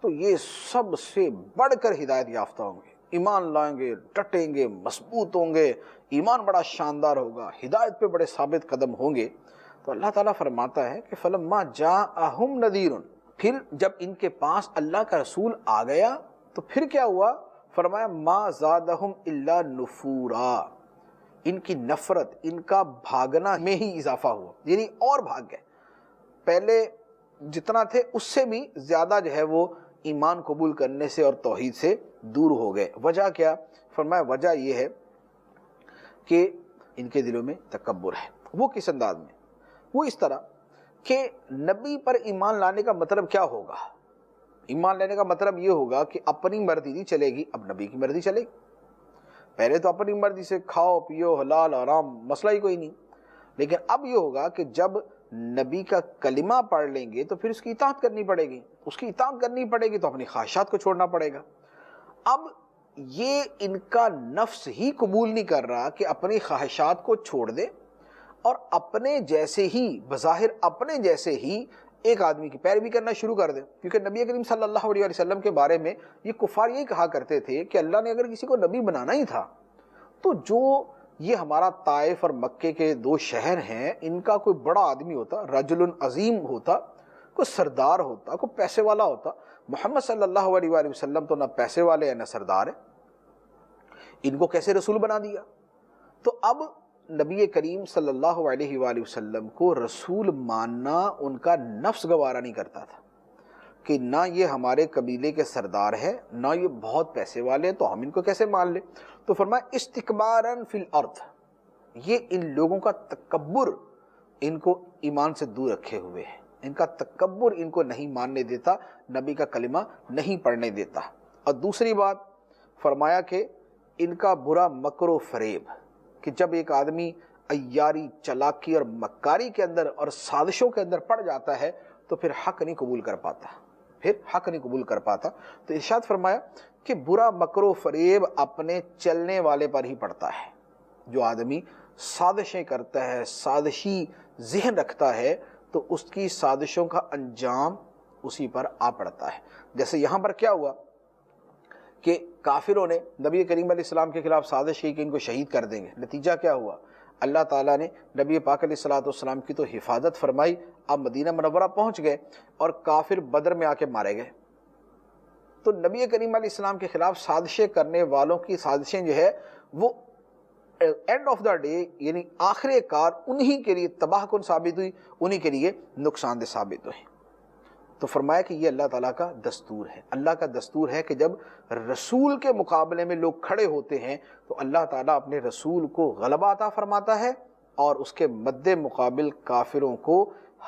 تو یہ سب سے بڑھ کر ہدایت یافتہ ہوں گے، ایمان لائیں گے، ڈٹیں گے، مضبوط ہوں گے، ایمان بڑا شاندار ہوگا، ہدایت پہ بڑے ثابت قدم ہوں گے۔ تو اللہ تعالیٰ فرماتا ہے کہ فَلَمَّا جَاءَهُمْ نَذِيرٌ، پھر جب ان کے پاس اللہ کا رسول آ گیا تو پھر کیا ہوا؟ فرمایا مَا زَادَهُمْ إِلَّا نُفُورًا، ان کی نفرت، ان کا بھاگنا میں ہی اضافہ ہوا، یعنی اور بھاگ گئے، پہلے جتنا تھے اس سے بھی زیادہ جو ہے وہ ایمان قبول کرنے سے اور توحید سے دور ہو گئے۔ وجہ کیا؟ فرمایا وجہ یہ ہے کہ ان کے دلوں میں تکبر ہے۔ وہ کس انداز میں؟ وہ اس طرح کہ نبی پر ایمان لانے کا مطلب کیا ہوگا؟ ایمان لینے کا مطلب یہ ہوگا کہ اپنی مرضی نہیں چلے گی، اب نبی کی مرضی چلے گی۔ پہلے تو اپنی مرضی سے کھاؤ پیو حلال حرام، مسئلہ ہی کوئی نہیں، لیکن اب یہ ہوگا کہ جب نبی کا کلمہ پڑھ لیں گے تو پھر اس کی اطاعت کرنی پڑے گی، اس کی اطاعت کرنی پڑے گی تو اپنی خواہشات کو چھوڑنا پڑے گا۔ اب یہ ان کا نفس ہی قبول نہیں کر رہا کہ اپنی خواہشات کو چھوڑ دے اور اپنے جیسے ہی، بظاہر اپنے جیسے ہی ایک آدمی کی پیروی کرنا شروع کر دے، کیونکہ نبی کریم صلی اللہ علیہ وسلم کے بارے میں یہ کفار یہی کہا کرتے تھے کہ اللہ نے اگر کسی کو نبی بنانا ہی تھا تو جو یہ ہمارا طائف اور مکے کے دو شہر ہیں ان کا کوئی بڑا آدمی ہوتا، رجل عظیم ہوتا، کوئی سردار ہوتا، کوئی پیسے والا ہوتا۔ محمد صلی اللہ علیہ وآلہ وسلم تو نہ پیسے والے ہیں نہ سردار ہیں، ان کو کیسے رسول بنا دیا؟ تو اب نبی کریم صلی اللہ علیہ وآلہ وسلم کو رسول ماننا ان کا نفس گوارا نہیں کرتا تھا کہ نہ یہ ہمارے قبیلے کے سردار ہیں، نہ یہ بہت پیسے والے ہیں، تو ہم ان کو کیسے مان لیں؟ تو فرمایا استکباراً فی الارض، یہ ان لوگوں کا تکبر ان کو ایمان سے دور رکھے ہوئے ہے، ان کا تکبر ان کو نہیں ماننے دیتا، نبی کا کلمہ نہیں پڑھنے دیتا۔ اور دوسری بات فرمایا کہ ان کا برا مکر و فریب، کہ جب ایک آدمی عیاری، چلاکی اور مکاری کے اندر اور سازشوں کے اندر پڑ جاتا ہے تو پھر حق نہیں قبول کر پاتا، تو ارشاد فرمایا کہ برا مکر و فریب اپنے چلنے والے پر ہی پڑتا ہے۔ جو آدمی سازشیں کرتا ہے، سازشی ذہن رکھتا ہے، تو اس کی سازشوں کا انجام اسی پر آ پڑتا ہے۔ جیسے یہاں پر کیا ہوا کہ کافروں نے نبی کریم علیہ السلام کے خلاف سازش کی کہ ان کو شہید کر دیں گے، نتیجہ کیا ہوا؟ اللہ تعالیٰ نے نبی پاک علیہ السلام کی تو حفاظت فرمائی، اب مدینہ منورہ پہنچ گئے اور کافر بدر میں آ کے مارے گئے۔ تو نبی کریم علیہ السلام کے خلاف سازشیں کرنے والوں کی سازشیں جو ہے وہ اینڈ آف دا ڈے یعنی آخر کار انہی کے لیے تباہ کن ثابت ہوئی، انہی کے لیے نقصان دہ ثابت ہوئی۔ تو فرمایا کہ یہ اللہ تعالیٰ کا دستور ہے، اللہ کا دستور ہے کہ جب رسول کے مقابلے میں لوگ کھڑے ہوتے ہیں تو اللہ تعالیٰ اپنے رسول کو غلبہ عطا فرماتا ہے اور اس کے مد مقابل کافروں کو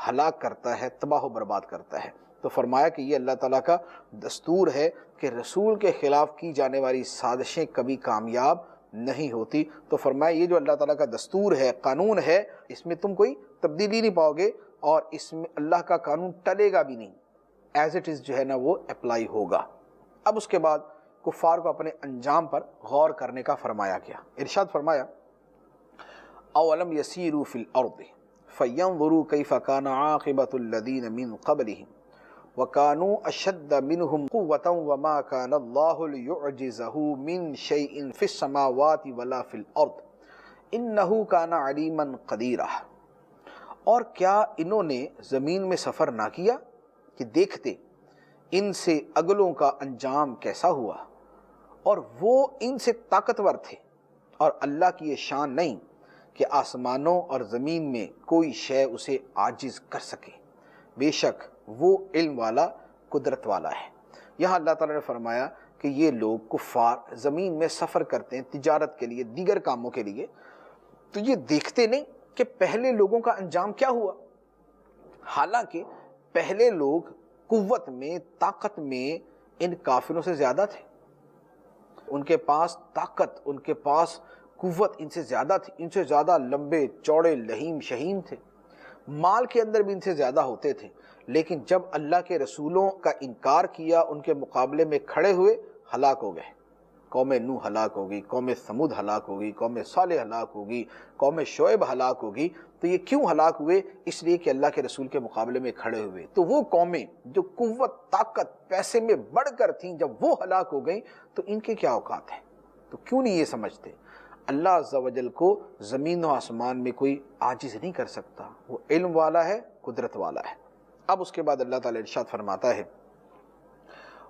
ہلاک کرتا ہے، تباہ و برباد کرتا ہے۔ تو فرمایا کہ یہ اللہ تعالیٰ کا دستور ہے کہ رسول کے خلاف کی جانے والی سازشیں کبھی کامیاب نہیں ہوتی۔ تو فرمایا یہ جو اللہ تعالیٰ کا دستور ہے، قانون ہے، اس میں تم کوئی تبدیلی نہیں پاؤ گے اور اس میں اللہ کا قانون ٹلے گا بھی نہیں، ایز اٹ از جو ہے نا وہ اپلائی ہوگا۔ اب اس کے بعد کفار کو اپنے انجام پر غور کرنے کا فرمایا گیا۔ ارشاد فرمایا اولم یسیروا فی الارض فینظروا کیف کان عاقبۃ الذین من قبلہم وکانوا اشد منہم قوۃ وما کان اللہ لیعجزہ من شیء فی السماوات ولا فی الارض انہ کان علیما قدیرا۔ اور کیا انہوں نے زمین میں سفر نہ کیا کہ دیکھتے ان سے اگلوں کا انجام کیسا ہوا، اور وہ ان سے طاقتور تھے، اور اللہ کی یہ شان نہیں کہ آسمانوں اور زمین میں کوئی شے اسے عاجز کر سکے، بے شک وہ علم والا، قدرت والا ہے۔ یہاں اللہ تعالیٰ نے فرمایا کہ یہ لوگ کفار زمین میں سفر کرتے ہیں تجارت کے لیے، دیگر کاموں کے لیے، تو یہ دیکھتے نہیں کہ پہلے لوگوں کا انجام کیا ہوا۔ حالانکہ پہلے لوگ قوت میں، طاقت میں ان کافروں سے زیادہ تھے، ان کے پاس طاقت، ان کے پاس قوت ان سے زیادہ تھی، ان سے زیادہ لمبے چوڑے لہیم شہیم تھے، مال کے اندر بھی ان سے زیادہ ہوتے تھے، لیکن جب اللہ کے رسولوں کا انکار کیا، ان کے مقابلے میں کھڑے ہوئے، ہلاک ہو گئے۔ قوم نوح ہلاک ہوگی، قوم ثمود ہلاک ہوگی، قوم صالح ہلاک ہوگی، قوم شعیب ہلاک ہوگی۔ تو یہ کیوں ہلاک ہوئے؟ اس لیے کہ اللہ کے رسول کے مقابلے میں کھڑے ہوئے۔ تو وہ قومیں جو قوت، طاقت، پیسے میں بڑھ کر تھیں، جب وہ ہلاک ہو گئیں تو ان کے کیا اوقات ہیں؟ تو کیوں نہیں یہ سمجھتے؟ اللہ عز و جل کو زمین و آسمان میں کوئی عاجز نہیں کر سکتا، وہ علم والا ہے، قدرت والا ہے۔ اب اس کے بعد اللہ تعالیٰ ارشاد فرماتا ہے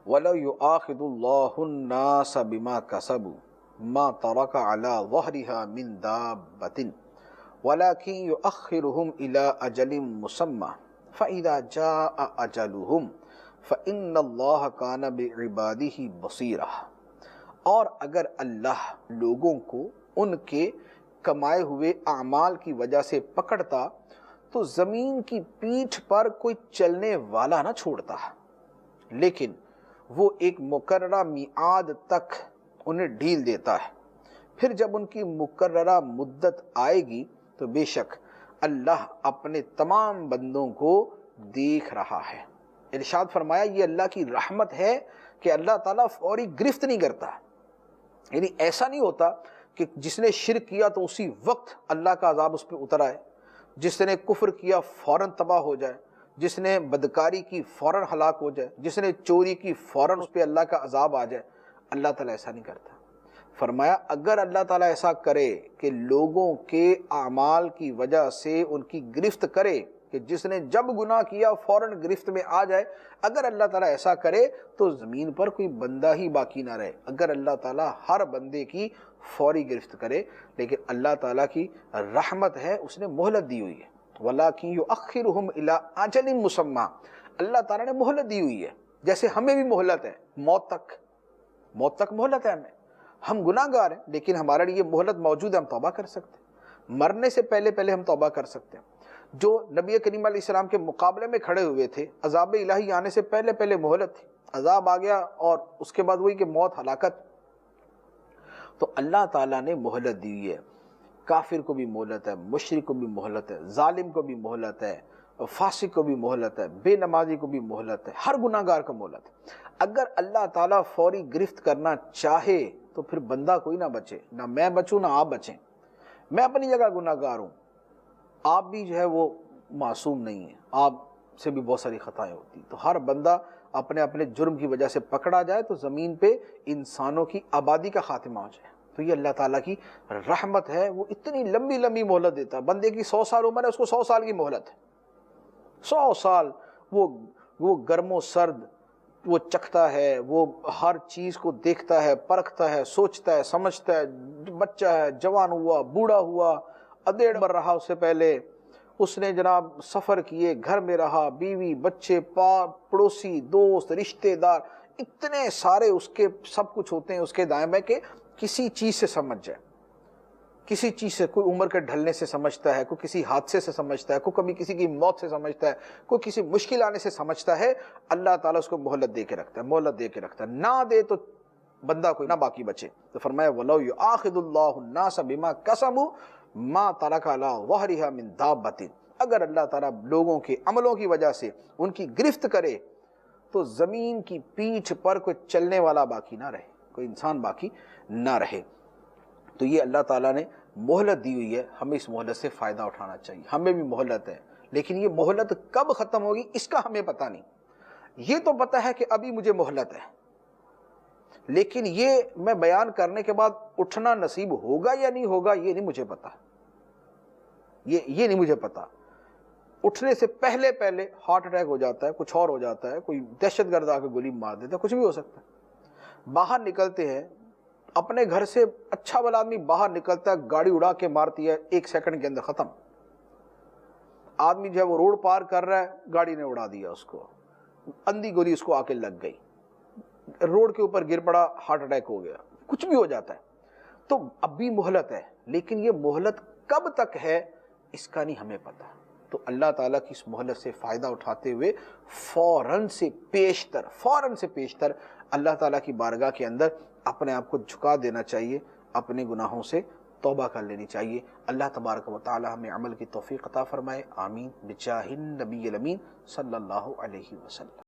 وَلَوْ يُؤَاخِذُ اللَّهُ النَّاسَ بِمَا كَسَبُوا مَا تَرَكَ عَلَى ظَهْرِهَا مِن دَابَّةٍ وَلَكِنْ يُؤَخِّرُهُمْ إِلَى أَجَلٍ مُّسَمًّى فَإِذَا جَاءَ أَجَلُهُمْ فَإِنَّ اللَّهَ كَانَ بِعِبَادِهِ بَصِيرًا۔ اور اگر اللہ لوگوں کو ان کے کمائے ہوئے اعمال کی وجہ سے پکڑتا تو زمین کی پیٹھ پر کوئی چلنے والا نہ چھوڑتا، لیکن وہ ایک مقررہ میعاد تک انہیں ڈھیل دیتا ہے، پھر جب ان کی مقررہ مدت آئے گی تو بے شک اللہ اپنے تمام بندوں کو دیکھ رہا ہے۔ ارشاد فرمایا یہ اللہ کی رحمت ہے کہ اللہ تعالیٰ فوری گرفت نہیں کرتا، یعنی ایسا نہیں ہوتا کہ جس نے شرک کیا تو اسی وقت اللہ کا عذاب اس پہ اتر آئے، جس نے کفر کیا فوراً تباہ ہو جائے، جس نے بدکاری کی فوراً ہلاک ہو جائے، جس نے چوری کی فوراً اس پہ اللہ کا عذاب آ جائے۔ اللہ تعالیٰ ایسا نہیں کرتا۔ فرمایا اگر اللہ تعالیٰ ایسا کرے کہ لوگوں کے اعمال کی وجہ سے ان کی گرفت کرے، کہ جس نے جب گناہ کیا فوراً گرفت میں آ جائے، اگر اللہ تعالیٰ ایسا کرے تو زمین پر کوئی بندہ ہی باقی نہ رہے، اگر اللہ تعالیٰ ہر بندے کی فوری گرفت کرے۔ لیکن اللہ تعالیٰ کی رحمت ہے، اس نے مہلت دی ہوئی ہے۔ وَلَٰكِن يُؤَخِّرُهُمْ إِلَىٰ أَجَلٍ مُّسَمًّى، اللہ تعالیٰ نے مہلت دی ہوئی ہے، جیسے ہمیں بھی مہلت ہے، موت تک مہلت ہے ہمیں۔ ہم گناہ گار ہیں لیکن ہمارے لیے مہلت موجود ہے، ہم توبہ کر سکتے ہیں، مرنے سے پہلے ہم توبہ کر سکتے ہیں۔ جو نبی کریم علیہ السلام کے مقابلے میں کھڑے ہوئے تھے، عذاب الہی آنے سے پہلے مہلت تھی، عذاب آ گیا اور اس کے بعد وہی کہ موت، ہلاکت۔ تو اللہ تعالیٰ نے مہلت دی ہوئی ہے، کافر کو بھی مہلت ہے، مشرک کو بھی مہلت ہے، ظالم کو بھی مہلت ہے، فاسق کو بھی مہلت ہے، بے نمازی کو بھی مہلت ہے، ہر گناہ گار کو مہلت ہے۔ اگر اللہ تعالیٰ فوری گرفت کرنا چاہے تو پھر بندہ کوئی نہ بچے، نہ میں بچوں نہ آپ بچیں۔ میں اپنی جگہ گناہ گار ہوں، آپ بھی جو ہے وہ معصوم نہیں ہیں، آپ سے بھی بہت ساری خطائیں ہوتی، تو ہر بندہ اپنے جرم کی وجہ سے پکڑا جائے تو زمین پہ انسانوں کی آبادی کا خاتمہ ہو جائے۔ تو یہ اللہ تعالیٰ کی رحمت ہے، وہ اتنی لمبی مہلت دیتا ہے۔ بندے کی 100 سال عمر ہے، اس کو 100 سال کی مہلت ہے، 100 سال وہ گرم و سرد وہ چکھتا ہے، وہ ہر چیز کو دیکھتا ہے، پرکھتا ہے، سوچتا ہے، سمجھتا ہے، بچہ ہے، جوان ہوا، بوڑھا ہوا، ادھیڑ مر رہا، اس سے پہلے اس نے جناب سفر کیے، گھر میں رہا، بیوی بچے، پڑوسی دوست رشتہ دار، اتنے سارے اس کے سب کچھ ہوتے ہیں اس کے دائیں بائیں، کہ کسی چیز سے سمجھ جائے، کسی چیز سے، کوئی عمر کے ڈھلنے سے سمجھتا ہے، کوئی کسی حادثے سے سمجھتا ہے، کوئی کبھی کسی کی موت سے سمجھتا ہے، کوئی کسی مشکل آنے سے سمجھتا ہے۔ اللہ تعالیٰ اس کو مہلت دے کے رکھتا ہے، نہ دے تو بندہ کوئی نہ باقی بچے۔ تو فرمایا وَلَوْ يُؤَاخِذُ اللَّهُ النَّاسَ بِمَا كَسَبُوا مَا تَرَكَ عَلَىٰ ظَهْرِهَا مِن دَابَّةٍ، اگر اللہ تعالیٰ لوگوں کے عملوں کی وجہ سے ان کی گرفت کرے تو زمین کی پیٹھ پر کوئی چلنے والا باقی نہ رہے، کوئی انسان باقی نہ رہے۔ تو یہ اللہ تعالیٰ نے مہلت دی ہوئی ہے، ہمیں اس مہلت سے فائدہ اٹھانا چاہیے۔ ہمیں بھی مہلت ہے، لیکن یہ مہلت کب ختم ہوگی اس کا ہمیں پتہ نہیں۔ یہ تو پتہ ہے کہ ابھی مجھے مہلت ہے، لیکن یہ میں بیان کرنے کے بعد اٹھنا نصیب ہوگا یا نہیں ہوگا یہ نہیں مجھے پتا، یہ نہیں مجھے پتا۔ اٹھنے سے پہلے ہارٹ اٹیک ہو جاتا ہے، کچھ اور ہو جاتا ہے، کوئی دہشت گرد آ کے گولی مار دیتا ہے، کچھ بھی ہو سکتا ہے۔ باہر نکلتے ہیں اپنے گھر سے، اچھا والا آدمی باہر نکلتا ہے، گاڑی اڑا کے مارتی ہے، 1 سیکنڈ کے اندر ختم۔ آدمی جو ہے وہ روڈ پار کر رہا ہے، گاڑی نے اڑا دیا اس کو، اندھی گولی اس کو آ کے لگ گئی، روڈ کے اوپر گر پڑا، ہارٹ اٹیک ہو گیا، کچھ بھی ہو جاتا ہے۔ تو اب بھی مہلت ہے، لیکن یہ مہلت کب تک ہے اس کا نہیں ہمیں پتا۔ تو اللہ تعالیٰ کی اس مہلت سے فائدہ اٹھاتے ہوئے فوراً سے پیشتر اللہ تعالیٰ کی بارگاہ کے اندر اپنے آپ کو جھکا دینا چاہیے، اپنے گناہوں سے توبہ کر لینی چاہیے۔ اللہ تبارک و تعالی ہمیں عمل کی توفیق عطا فرمائے، آمین، بجاہ النبی الامین صلی اللہ علیہ وسلم۔